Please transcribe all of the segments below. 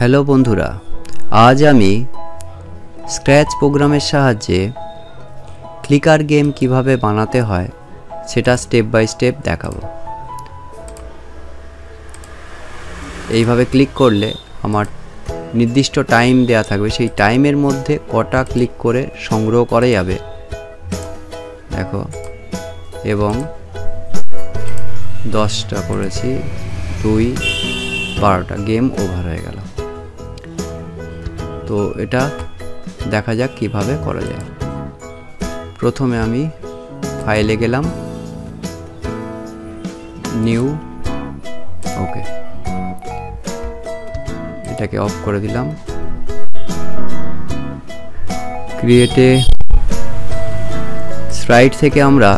Hello বন্ধুরা, আজ আমি স্ক্র্যাচ প্রোগ্রামের সাহায্যে ক্লিকার গেম কিভাবে বানাতে হয় সেটা স্টেপ বাই স্টেপ দেখাবো। এইভাবে ক্লিক করলে আমার নির্দিষ্ট টাইম দেয়া থাকবে, সেই টাইমের মধ্যে কটা ক্লিক করে সংগ্রহ করা যাবে দেখো। এবং 10টা করেছি, 2 12টা, গেম ওভার হয়ে গেল। তো এটা দেখা যাক কিভাবে করা যায়। প্রথমে আমি ফাইলে গেলাম, নিউ, ওকে, এটাকে অফ করে দিলাম। ক্রিয়েটে স্প্রাইট থেকে আমরা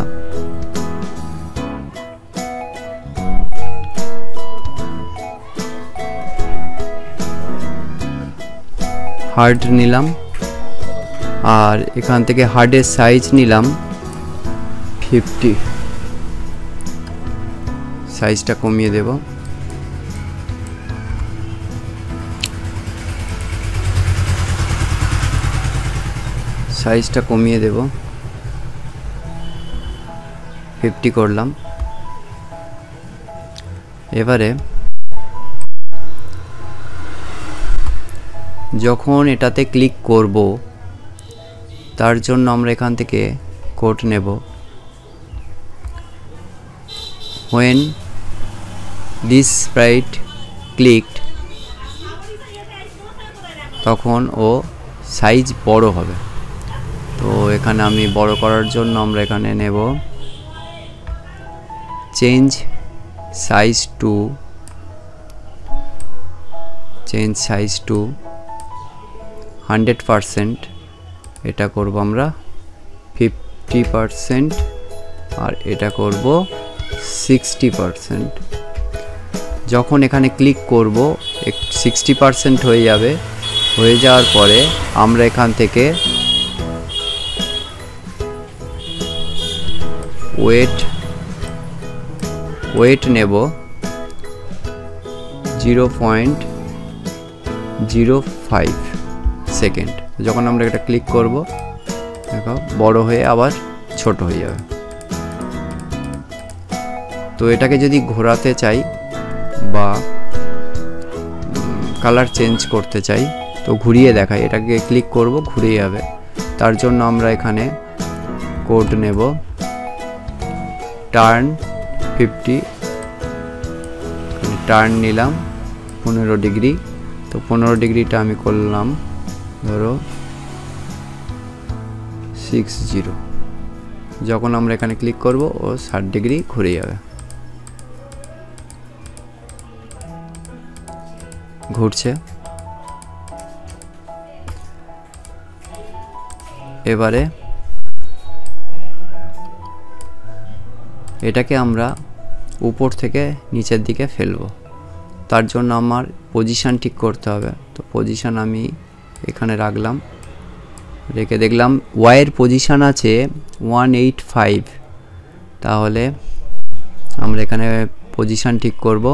হার্ড নিলাম, আর এখান থেকে হার্ডের সাইজ নিলাম 50, সাইজটা কমিয়ে দেব। সাইজটা কমিয়ে দেব, 50 করলাম। এবারে যখন এটাতে ক্লিক করব তার জন্য আমরা এখান থেকে কোড নেব। when this sprite clicked, তখন ও সাইজ বড় হবে। তো এখানে আমি বড় করার জন্য আমরা এখানে নেব চেঞ্জ সাইজ টু 100%, এটা করব আমরা 50%, আর এটা করব 60%। যখন এখানে ক্লিক করব 60% হয়ে যাবে। হয়ে যাওয়ার পরে আমরা এখান থেকে ওয়েট নেব 0.05 সেকেন্ড। যখন আমরা এটা ক্লিক করব দেখো বড় হয়ে আবার ছোট হয়ে যাবে। তো এটাকে যদি ঘোরাতে চাই বা কালার চেঞ্জ করতে চাই তো ঘুরিয়ে দেখাই, এটাকে ক্লিক করব ঘুরিয়ে যাবে। তার জন্য আমরা এখানে কোড নেব টার্ন 50, টার্ন নিলাম 15 ডিগ্রি। তো 15 ডিগ্রিটা আমি করলাম ধরো 60। যখন আমরা এখানে ক্লিক করব ও 60 ডিগ্রি ঘুরে যাবে। ঘুরছে। এবারে এটাকে আমরা উপর থেকে নিচের দিকে ফেলবো। তার জন্য আমার পজিশন ঠিক করতে হবে। তো পজিশন আমি এখানে রাখলাম, রেখে দেখলাম ওয়াইয়ের পজিশন আছে 185। তাহলে আমরা এখানে পজিশন ঠিক করব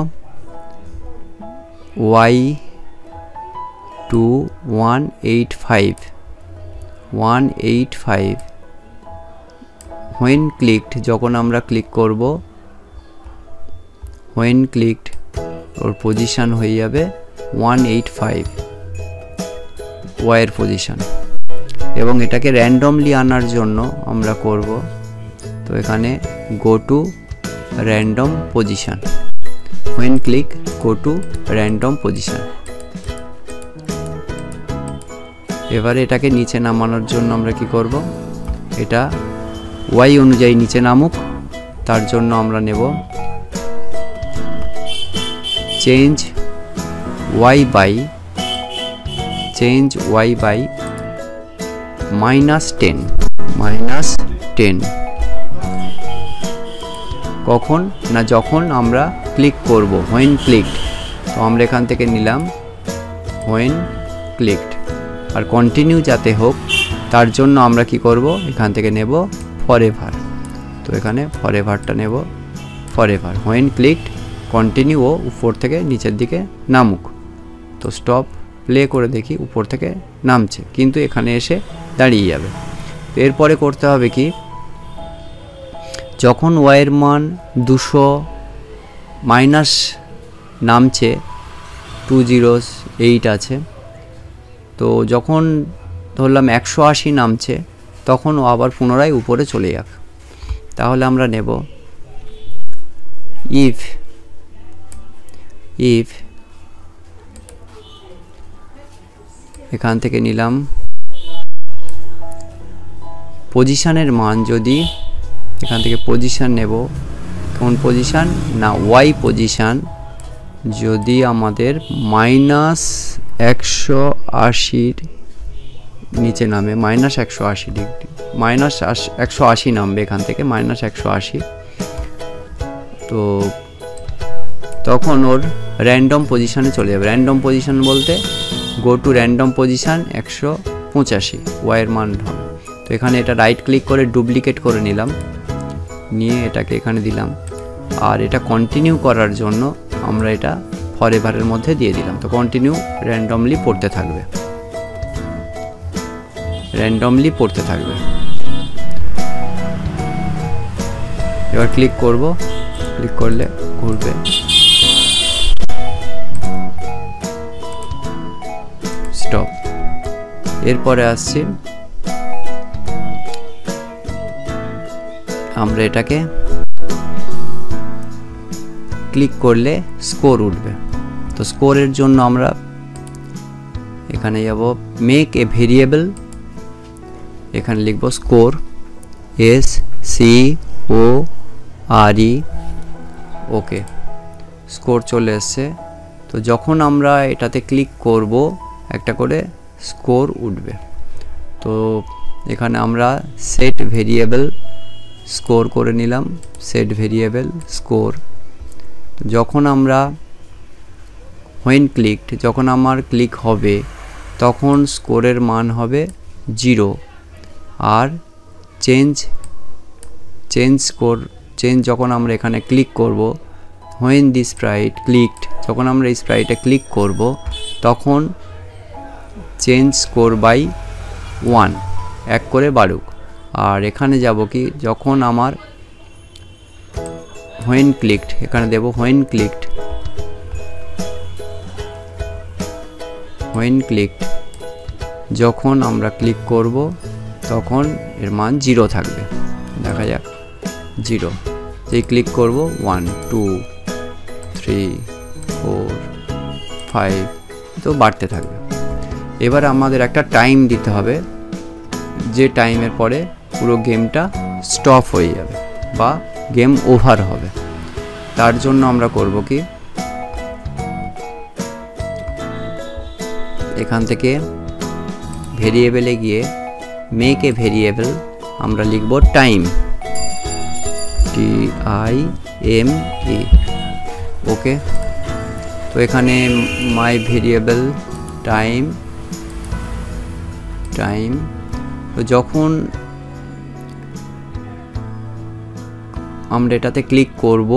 ওয়াই টু 185। when clicked, যখন আমরা ক্লিক করব when clicked ওর পজিশন হয়ে যাবে 185 ওয়াইয়ের পজিশন। এবং এটাকে র্যান্ডমলি আনার জন্য আমরা করব, তো এখানে go to random position, when click go to random position। এবারে এটাকে নিচে নামানোর জন্য আমরা কি করব, এটা ওয়াই অনুযায়ী নিচে নামুক। তার জন্য আমরা নেব চেঞ্জ ওয়াই বাই -10। কখন না, যখন আমরা ক্লিক করব when clicked। তো আমরা এখান থেকে নিলাম when clicked, আর কন্টিনিউ যাতে হোক তার জন্য আমরা কি করব, এখান থেকে নেব ফরএভার। তো এখানে ফরএভারটা নেব, when clicked কন্টিনিউ ও উপর থেকে নিচের দিকে নামুক। তো স্টপ। প্লে করে দেখি উপর থেকে নামছে, কিন্তু এখানে এসে দাঁড়িয়ে যাবে। এরপরে করতে হবে কি, যখন ওয়াইয়ের মান 200 মাইনাস নামছে, 208 আছে, তো যখন ধরলাম 180 নামছে, তখন ও আবার পুনরায় উপরে চলে যাক। তাহলে আমরা নেব ইফ এখান থেকে নিলাম পজিশনের মান, যদি এখান থেকে পজিশন নেব, কোন পজিশন না ওয়াই পজিশন, যদি আমাদের -180 নিচে নামে, -180 ডিগ্রি, -180 নামবে এখান থেকে, -180, তো তখন ওর র্যান্ডম পজিশনে চলে যাবে। র্যান্ডম পজিশন বলতে গো টু র্যান্ডম পজিশন 185 ওয়াইয়ের মান হবে। তো এখানে এটা রাইট ক্লিক করে ডুপ্লিকেট করে নিলাম, নিয়ে এটাকে এখানে দিলাম। আর এটা কন্টিনিউ করার জন্য আমরা এটা ফরএভারের মধ্যে দিয়ে দিলাম। তো কন্টিনিউ র্যান্ডমলি পড়তে থাকবে, র্যান্ডমলি পড়তে থাকবে। এবার ক্লিক করব, ক্লিক করলে ঘুরবে। স্টপ। এরপরে আসছি আমরা এটাকে ক্লিক করলে স্কোর উঠবে। তো স্কোরের জন্য আমরা এখানে যাব মেক এ ভেরিয়েবল, এখানে লিখব স্কোর, SCORE, ওকে, স্কোর চলে এসছে। তো যখন আমরা এটাতে ক্লিক করব একটা করে স্কোর উঠবে। তো এখানে আমরা সেট ভেরিয়েবল স্কোর করে নিলাম, সেট ভেরিয়েবল স্কোর। যখন আমরা হোয়েন ক্লিকড, যখন আমার ক্লিক হবে তখন স্কোরের মান হবে 0, আর চেঞ্জ স্কোর যখন আমরা এখানে ক্লিক করব, হোয়েন দি স্প্রাইট ক্লিকড, যখন আমরা এই স্প্রাইটে ক্লিক করব তখন চেঞ্জ স্কোর বাই 1, 1 করে বাড়ুক। আর এখানে যাব কি, যখন আমার হোয়েন ক্লিকড, এখানে দেব হোয়েন ক্লিকড, যখন আমরা ক্লিক করব তখন এর মান 0 থাকবে। দেখা যাক 0, যেই ক্লিক করব 1 2 3 4 5, তো বাড়তে থাকবে। এবার আমাদের একটা টাইম দিতে হবে, যে টাইমের পরে পুরো গেমটা স্টপ হয়ে যাবে বা গেম ওভার হবে। তার জন্য আমরা করব কি, এখান থেকে ভেরিয়েবলে গিয়ে মেক এ ভেরিয়েবল আমরা লিখব টাইম, TIME, ওকে। তো এখানে মাই ভেরিয়েবল টাইম, তো যখন আমরা এটাতে ক্লিক করব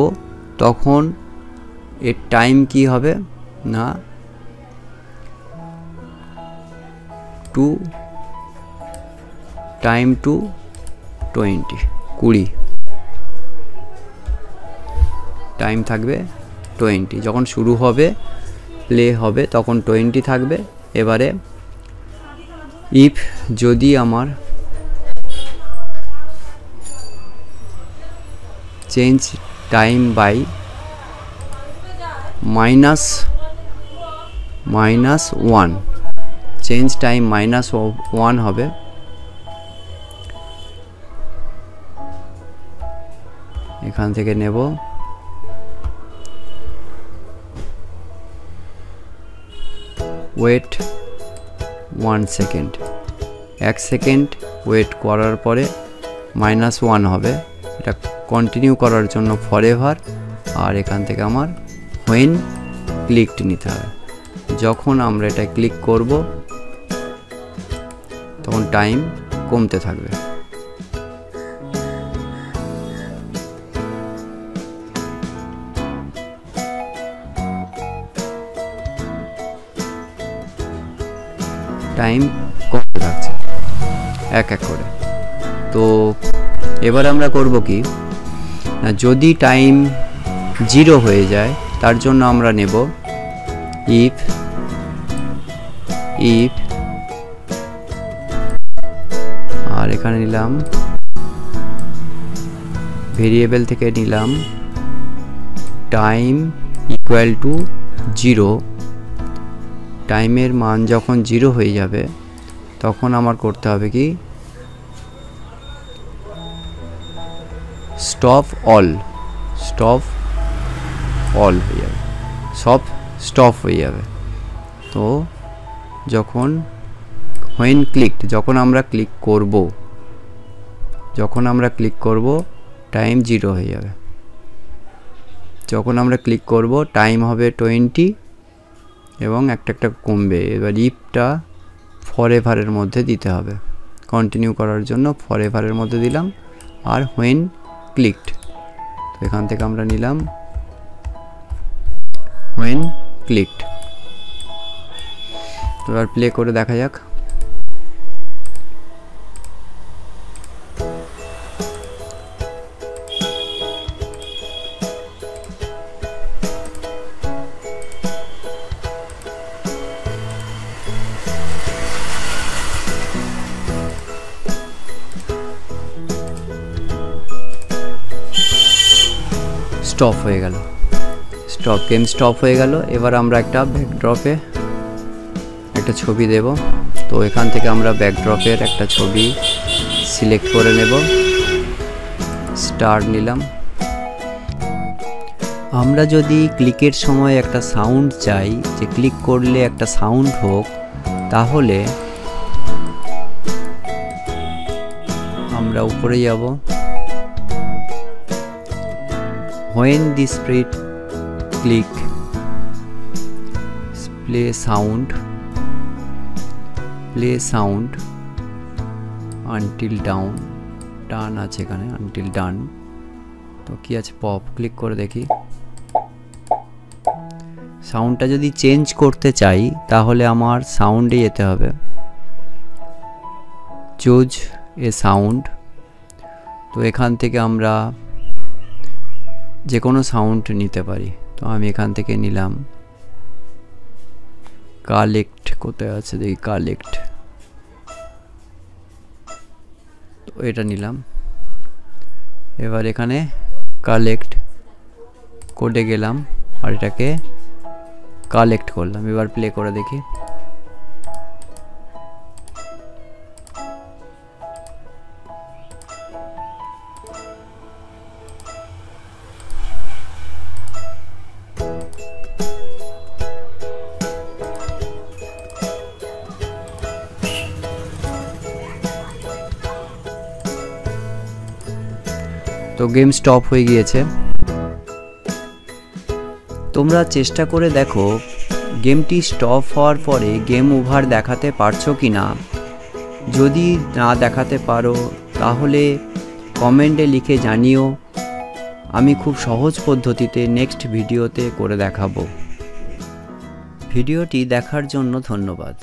তখন এর টাইম কি হবে না টাইম টু 20 টাইম থাকবে 20, যখন শুরু হবে প্লে হবে তখন 20 থাকবে। এবারে ইফ যদি আমার change time by -1, change time -1 হবে, এখান থেকে নেব ওয়েট 1 সেকেন্ড, 1 সেকেন্ড ওয়েট করার পরে -1 হবে। এটা কন্টিনিউ করার জন্য ফরএভার। আর এখান থেকে আমার হোয়েন ক্লিকড নিতে হবে, যখন আমরা এটা ক্লিক করব তখন টাইম কমতে থাকবে। টাইম কমতে থাকছে এক এক করে। তো এবার আমরা করব কি না, যদি টাইম 0 হয়ে যায় তার জন্য আমরা নেব ইফ আর এখানে নিলাম ভেরিয়েবল থেকে নিলাম টাইম ইকুয়াল টু 0। টাইমের মান যখন 0 হয়ে যাবে তখন আমার করতে হবে কি স্টপ অল হয়ে যাবে, সব স্টপ হয়ে যাবে। তো যখন হোয়েন ক্লিকড, যখন আমরা ক্লিক করব টাইম 0 হয়ে যাবে। যখন আমরা ক্লিক করব টাইম হবে 20 এবং একটা কমবে। এবার ইফটা ফরএভারের মধ্যে দিতে হবে, কন্টিনিউ করার জন্য ফরএভারের মধ্যে দিলাম। আর হোয়েন ক্লিকড, তো এখান থেকে আমরা নিলাম হোয়েন ক্লিকড। তো এবার প্লে করে দেখা যাক। স্টপ হয়ে গেল, গেম স্টপ হয়ে গেল। এবার আমরা একটা ব্যাকড্রপে একটা ছবি দেব। তো এখান থেকে আমরা ব্যাকড্রপের একটা ছবি সিলেক্ট করে নেব, স্টার নিলাম। আমরা যদি ক্লিকের সময় একটা সাউন্ড চাই, যে ক্লিক করলে একটা সাউন্ড হোক, তাহলে আমরা উপরে যাব, when the sprite click play sound until down, turn আছে এখানে until done। তো কি আছে পপ, ক্লিক করে দেখি। সাউন্ডটা যদি চেঞ্জ করতে চাই তাহলে আমার সাউন্ডে যেতে হবে, চুজ এ সাউন্ড। তো এখান থেকে আমরা যে কোনো সাউন্ড নিতে পারি। তো আমি এখান থেকে নিলাম কালেক্ট, কোথায় আছে দেখি কালেক্ট, তো এটা নিলাম। এবার এখানে কালেক্ট কোডে গেলাম আর এটাকে কালেক্ট করলাম। এবার প্লে করে দেখি। তো গেম স্টপ হয়ে গিয়েছে। তোমরা চেষ্টা করে দেখো গেমটি স্টপ হওয়ার পরে গেম ওভার দেখাতে পারছো কি না। যদি না দেখাতে পারো তাহলে কমেন্টে লিখে জানিও, আমি খুব সহজ পদ্ধতিতে নেক্সট ভিডিওতে করে দেখাবো। ভিডিওটি দেখার জন্য ধন্যবাদ।